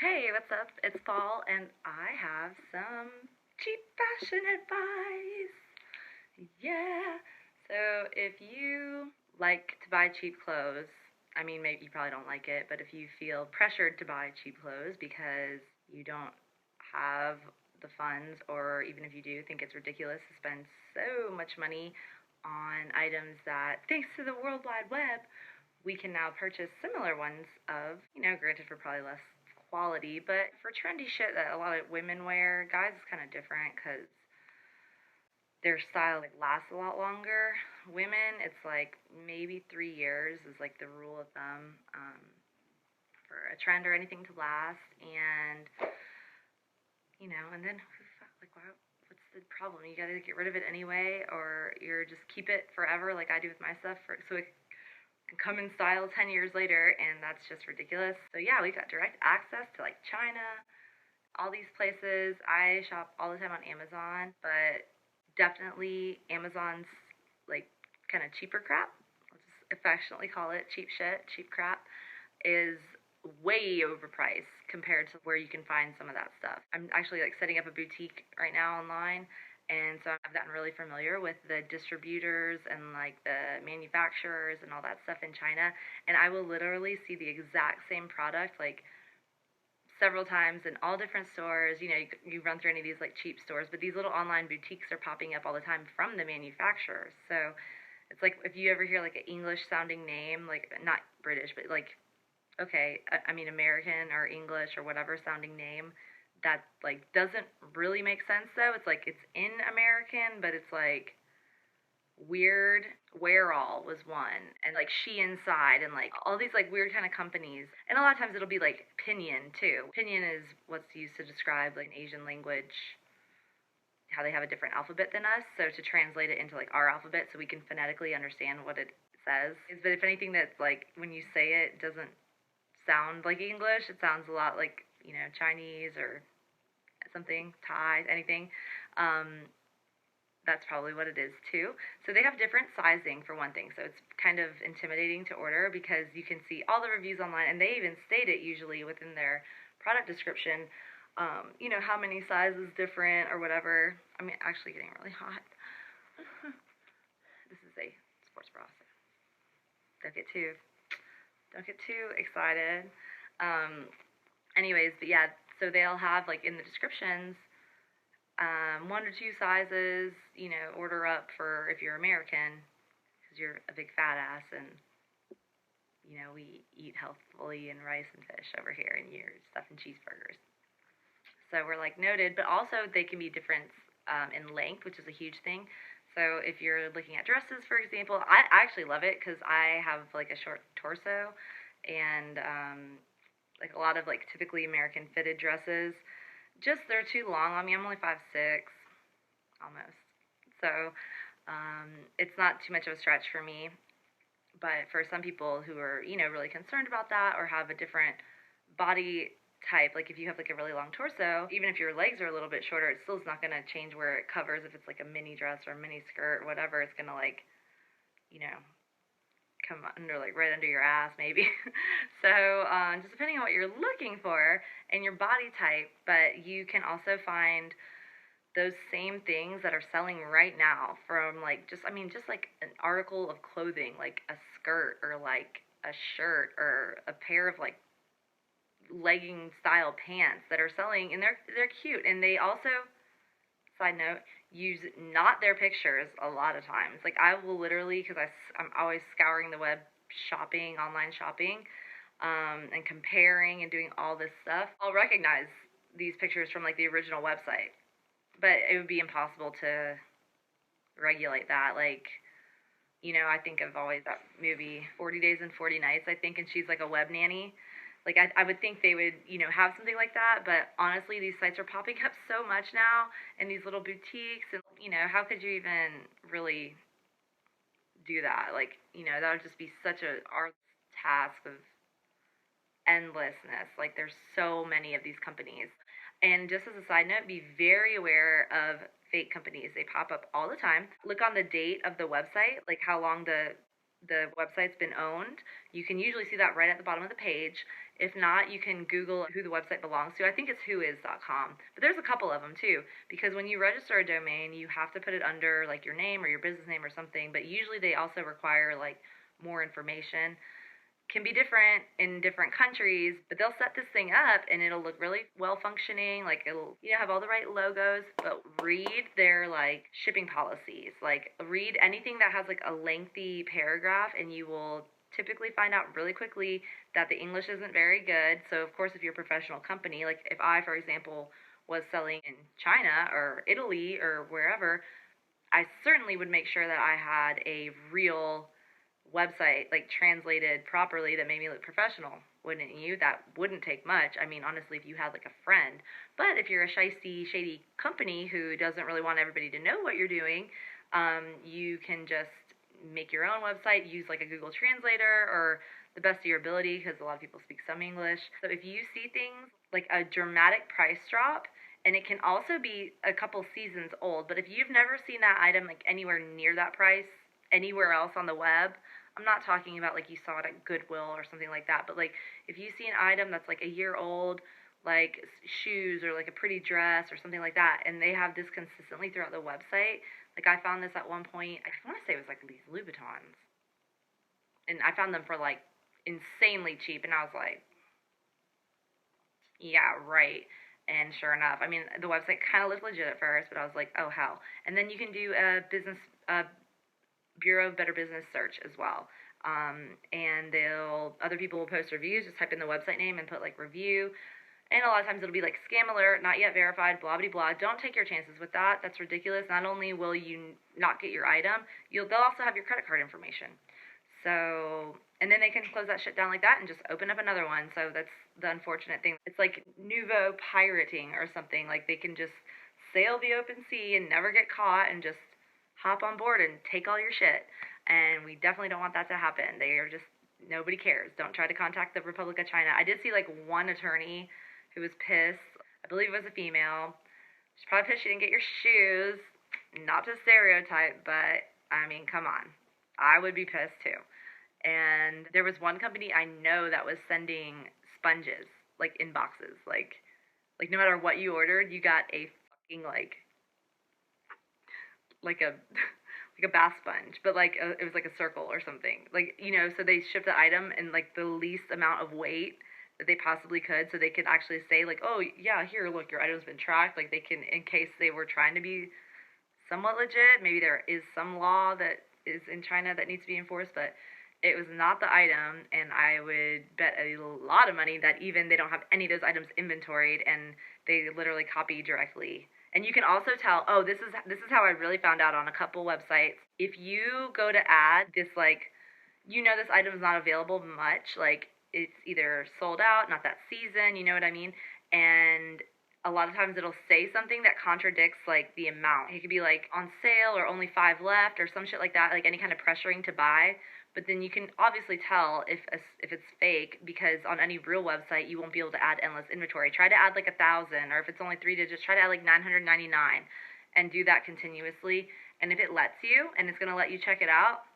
Hey, what's up? It's fall, and I have some cheap fashion advice. Yeah. So, if you like to buy cheap clothes, I mean, maybe you probably don't like it, but if you feel pressured to buy cheap clothes because you don't have the funds, or even if you do, think it's ridiculous to spend so much money on items that, thanks to the World Wide Web, we can now purchase similar ones of, granted for probably less quality, but for trendy shit that a lot of women wear, guys is kind of different because their style like lasts a lot longer. Women, it's like maybe 3 years is like the rule of thumb for a trend or anything to last, and and then like what's the problem? You gotta get rid of it anyway, or you're just keep it forever, like I do with my stuff, so it can come in style 10 years later, and that's just ridiculous. So yeah, we got direct access to like China, all these places. I shop all the time on Amazon, but definitely Amazon's like kind of cheaper crap. I'll just affectionately call it cheap shit, cheap crap, is way overpriced compared to where you can find some of that stuff. I'm actually like setting up a boutique right now online, and so I've gotten really familiar with the distributors and like the manufacturers and all that stuff in China, and I will literally see the exact same product like several times in all different stores. You run through any of these like cheap stores, but these little online boutiques are popping up all the time from the manufacturers. So it's like if you ever hear like an English sounding name, like not British, but like okay, I mean American or English or whatever sounding name that like doesn't really make sense though. It's like it's in American, but it's like weird. Wearall was one, and like She Inside, and like all these like weird kind of companies. And a lot of times it'll be like Pinyin too. Pinyin is what's used to describe like an Asian language, how they have a different alphabet than us. So to translate it into like our alphabet so we can phonetically understand what it says. But if anything, that's like when you say it doesn't sound like English. It sounds a lot like, Chinese or something, Thai, anything. That's probably what it is too. So they have different sizing for one thing. So it's kind of intimidating to order because you can see all the reviews online, and they even state it usually within their product description. How many sizes different or whatever. I'm actually getting really hot. This is a sports bra, so don't get too excited. Um, Anyways, but yeah, so they'll have like in the descriptions, one or two sizes, order up for if you're American, because you're a big fat ass, and we eat healthfully and rice and fish over here, and you're stuffing cheeseburgers. So we're like noted, but also they can be different in length, which is a huge thing. So if you're looking at dresses, for example, I actually love it because I have like a short torso, and like a lot of like typically American fitted dresses, just they're too long on me. I'm only 5'6", almost. So it's not too much of a stretch for me. But for some people who are, really concerned about that or have a different body type, like if you have like a really long torso, even if your legs are a little bit shorter, it still is not going to change where it covers. If it's like a mini dress or a mini skirt or whatever, it's going to like, you know, come under like right under your ass maybe. So just depending on what you're looking for and your body type, but you can also find those same things that are selling right now from like just like an article of clothing, like a skirt or like a shirt or a pair of like legging style pants that are selling, and they're cute, and they also, side note, use not their pictures a lot of times. Like I will literally, because I'm always scouring the web, shopping, online shopping, and comparing and doing all this stuff, I'll recognize these pictures from like the original website, but it would be impossible to regulate that. Like, I think of always that movie 40 Days and 40 Nights, I think, and she's like a web nanny. Like, I would think they would, have something like that, but honestly, these sites are popping up so much now, and these little boutiques, and, how could you even really do that? Like, that would just be such a arduous task of endlessness. Like, there's so many of these companies. And just as a side note, be very aware of fake companies. They pop up all the time. Look on the date of the website, like how long the the website's been owned, you can usually see that right at the bottom of the page. If not, you can Google who the website belongs to. I think it's whois.com, but there's a couple of them too, because when you register a domain, you have to put it under like your name or your business name or something, but usually they also require like more information. Can be different in different countries, but they'll set this thing up and it'll look really well functioning. Like it'll, have all the right logos, but read their like shipping policies. Like read anything that has like a lengthy paragraph, and you will typically find out really quickly that the English isn't very good. So of course, if you're a professional company, like if I, for example, was selling in China or Italy or wherever, I certainly would make sure that I had a real website like translated properly that made me look professional. Wouldn't you? That wouldn't take much. I mean, honestly, if you had like a friend. But if you're a shisty, shady company who doesn't really want everybody to know what you're doing, you can just make your own website, use like a Google Translator or the best of your ability, because a lot of people speak some English. So if you see things like a dramatic price drop, and it can also be a couple seasons old, but if you've never seen that item like anywhere near that price anywhere else on the web, I'm not talking about like you saw it at Goodwill or something like that, but like if you see an item that's like a year old, like shoes or like a pretty dress or something like that, and they have this consistently throughout the website. Like I found this at one point, I want to say it was like these Louboutins, and I found them for like insanely cheap, and I was like, yeah, right. And sure enough, I mean, the website kind of looked legit at first, but I was like, oh hell. And then you can do a business Bureau of Better Business search as well. And other people will post reviews. Just type in the website name and put like review. And a lot of times it'll be like scam alert, not yet verified, blah blah blah. Don't take your chances with that. That's ridiculous. Not only will you not get your item, they'll also have your credit card information. So, and then they can close that shit down like that and just open up another one. So that's the unfortunate thing. It's like nouveau pirating or something. Like they can just sail the open sea and never get caught and just hop on board and take all your shit. And we definitely don't want that to happen. They are just, nobody cares. Don't try to contact the Republic of China. I did see like one attorney who was pissed. I believe it was a female. She's probably pissed she didn't get your shoes. Not to stereotype, but I mean, come on. I would be pissed too. And there was one company I know that was sending sponges like in boxes. Like no matter what you ordered, you got a fucking like a like a bath sponge, but like it was like a circle or something. Like, so they shipped the item in like the least amount of weight that they possibly could, so they could actually say like, oh yeah, here, look, your item's been tracked. Like they can, in case they were trying to be somewhat legit. Maybe there is some law that is in China that needs to be enforced, but it was not the item, and I would bet a lot of money that even they don't have any of those items inventoried, and they literally copy directly. And you can also tell, oh, this is how I really found out on a couple websites. If you go to add this, like, this item's not available much, like, it's either sold out, not that season, you know what I mean? And a lot of times it'll say something that contradicts, like, the amount. It could be, like, on sale or only 5 left or some shit like that, like any kind of pressuring to buy. But then you can obviously tell if it's fake, because on any real website, you won't be able to add endless inventory. Try to add like 1,000, or if it's only 3 digits, try to add like 999 and do that continuously. And if it lets you and it's going to let you check it out,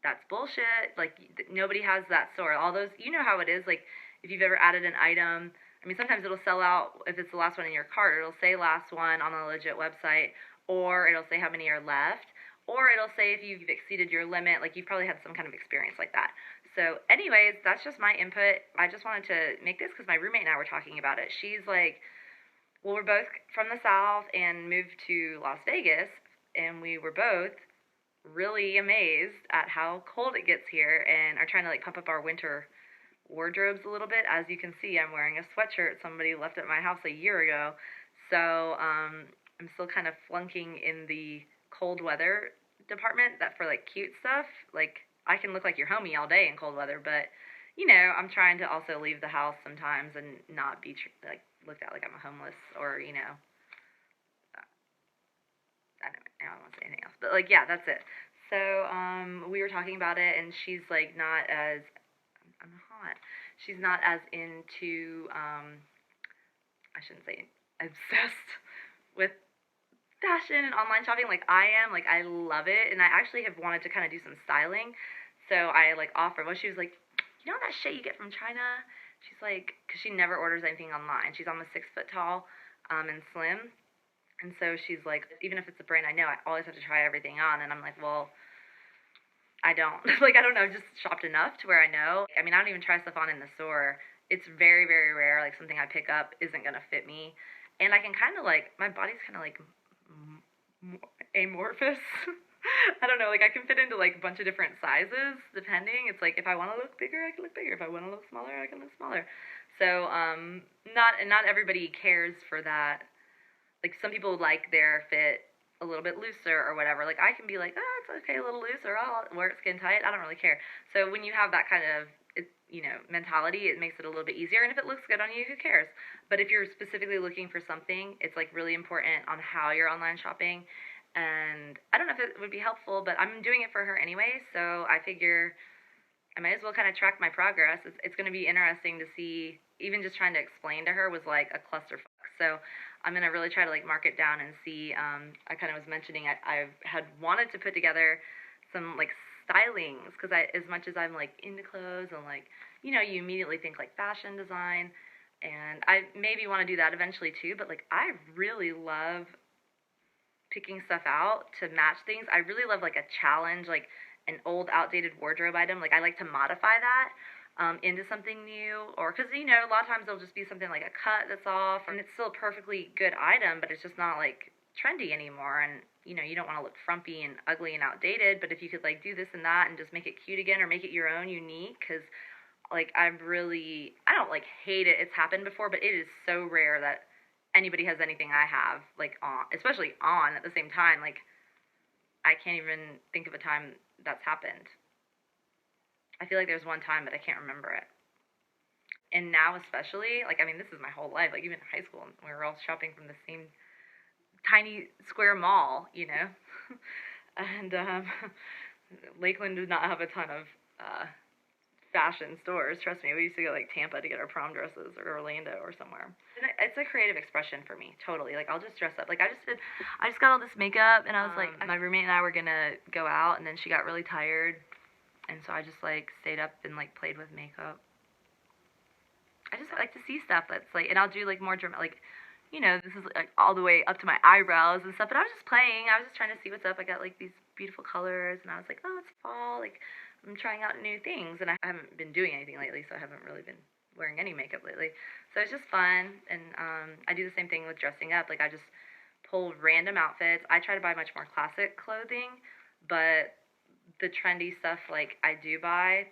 that's bullshit. Like, nobody has that sort. All those, you know how it is. Like, if you've ever added an item, I mean, sometimes it'll sell out if it's the last one in your cart. It'll say last one on a legit website, or it'll say how many are left. Or it'll say if you've exceeded your limit, like you've probably had some kind of experience like that. So anyways, that's just my input. I just wanted to make this because my roommate and I were talking about it. She's like, well, we're both from the South and moved to Las Vegas, and we were both really amazed at how cold it gets here and are trying to like pump up our winter wardrobes a little bit. As you can see, I'm wearing a sweatshirt somebody left at my house a year ago. So I'm still kind of flunking in the cold weather department, that for like cute stuff, like I can look like your homie all day in cold weather, but I'm trying to also leave the house sometimes and not be like looked at like I'm a homeless, or I don't want to say anything else, but like, yeah, that's it. So we were talking about it, and she's like not as I'm hot. She's not as into I shouldn't say obsessed with fashion and online shopping like I am. Like, I love it, and I actually have wanted to kind of do some styling. So I like offered. Well, she was like, you know that shit you get from China? She's like, because she never orders anything online. She's almost 6 foot tall, and slim. And so she's like, even if it's a brand I know, I always have to try everything on. And I'm like, well, I don't. Like, I don't know, just shopped enough to where I know. I mean, I don't even try stuff on in the store. It's very, very rare. Like, something I pick up isn't going to fit me. And I can kind of like, my body's kind of like amorphous. I don't know, like I can fit into like a bunch of different sizes depending. It's like if I want to look bigger, I can look bigger. If I want to look smaller, I can look smaller. So not everybody cares for that. Like some people like their fit a little bit looser or whatever. Like I can be like, oh, it's okay, a little looser. I'll wear it skin tight. I don't really care. So when you have that kind of mentality, it makes it a little bit easier. And if it looks good on you, who cares? But if you're specifically looking for something, it's like really important on how you're online shopping. And I don't know if it would be helpful, but I'm doing it for her anyway, so I figure I might as well kind of track my progress. It's going to be interesting to see. Even just trying to explain to her was like a clusterfuck. So I'm going to really try to like mark it down and see. I kind of was mentioning I had wanted to put together some like stylings because as much as I'm like into clothes and like, you immediately think like fashion design, and I maybe want to do that eventually too, but like I really love picking stuff out to match things. I really love like a challenge, like an old outdated wardrobe item. Like I like to modify that into something new, or because a lot of times it'll just be something like a cut that's off and it's still a perfectly good item, but it's just not like trendy anymore. And you don't want to look frumpy and ugly and outdated, but if you could like do this and that and just make it cute again or make it your own, unique, because like I don't like hate it. It's happened before, but it is so rare that anybody has anything I have, like, on, especially on at the same time. Like, I can't even think of a time that's happened. I feel like there's one time, but I can't remember it. And now especially, like, I mean, this is my whole life. Like, even in high school, we were all shopping from the same tiny square mall, and Lakeland did not have a ton of fashion stores. Trust me, we used to go like Tampa to get our prom dresses, or Orlando or somewhere. And it's a creative expression for me, totally. Like I'll just dress up. Like I just got all this makeup, and I was like, my roommate and I were gonna go out, and then she got really tired, and so I just like stayed up and like played with makeup. I just like to see stuff that's like, and I'll do like more dramatic, like, this is like all the way up to my eyebrows and stuff. But I was just playing. I was just trying to see what's up. I got like these beautiful colors, and I was like, oh, it's fall. Like I'm trying out new things, and I haven't been doing anything lately, so I haven't really been wearing any makeup lately. So it's just fun, and I do the same thing with dressing up. Like I just pull random outfits. I try to buy much more classic clothing, but the trendy stuff like I do buy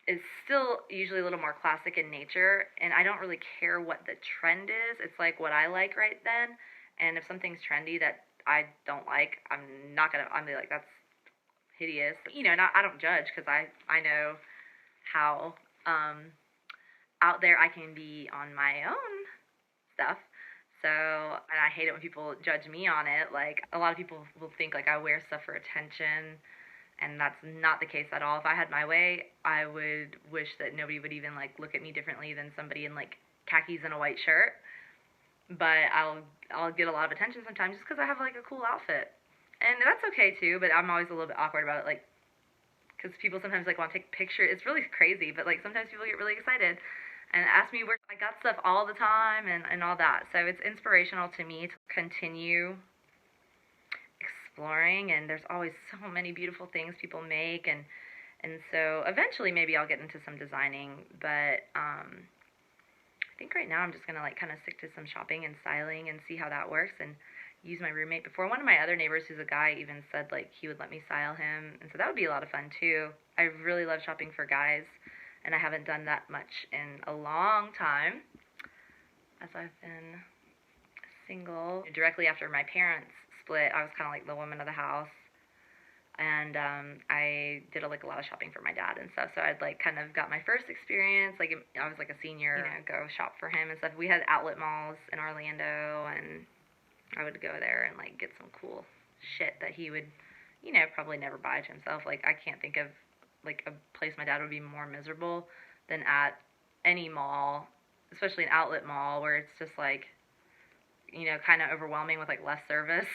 is still usually a little more classic in nature, and I don't really care what the trend is. It's like what I like right then, and if something's trendy that I don't like, I'm be like, that's hideous. I don't judge, because I know how out there I can be on my own stuff. So, and I hate it when people judge me on it. Like, a lot of people will think like I wear stuff for attention, and that's not the case at all. If I had my way, I would wish that nobody would even like look at me differently than somebody in like khakis and a white shirt. But I'll get a lot of attention sometimes just because I have like a cool outfit. And that's okay too, but I'm always a little bit awkward about it, like, because people sometimes like want to take pictures. It's really crazy, but like sometimes people get really excited and ask me where I got stuff all the time and all that. So it's inspirational to me to continue exploring, and there's always so many beautiful things people make, and so eventually maybe I'll get into some designing, but I think right now I'm just gonna like kind of stick to some shopping and styling and see how that works, and use my roommate. Before, one of my other neighbors, who's a guy, even said like he would let me style him, and so that would be a lot of fun too. I really love shopping for guys, and I haven't done that much in a long time, as I've been single. Directly after my parents split, I was kind of like the woman of the house, and I did like a lot of shopping for my dad and stuff. So I'd like kind of got my first experience. Like I was like a senior, go shop for him and stuff. We had outlet malls in Orlando, and I would go there and like get some cool shit that he would, probably never buy to himself. Like I can't think of like a place my dad would be more miserable than at any mall, especially an outlet mall, where it's just like you know, kind of overwhelming with like less service.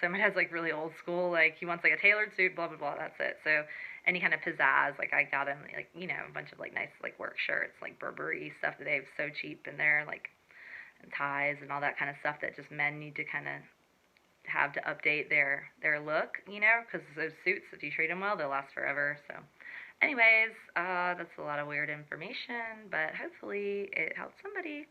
So mine has like really old school, like he wants like a tailored suit, blah blah blah. That's it. So any kind of pizzazz, like I got him like, you know, a bunch of like nice like work shirts, like Burberry stuff that they have so cheap in there, like, and ties and all that kind of stuff that just men need to kind of have to update their look, you know, because those suits, if you treat them well, they'll last forever. So anyways, that's a lot of weird information, but hopefully it helps somebody.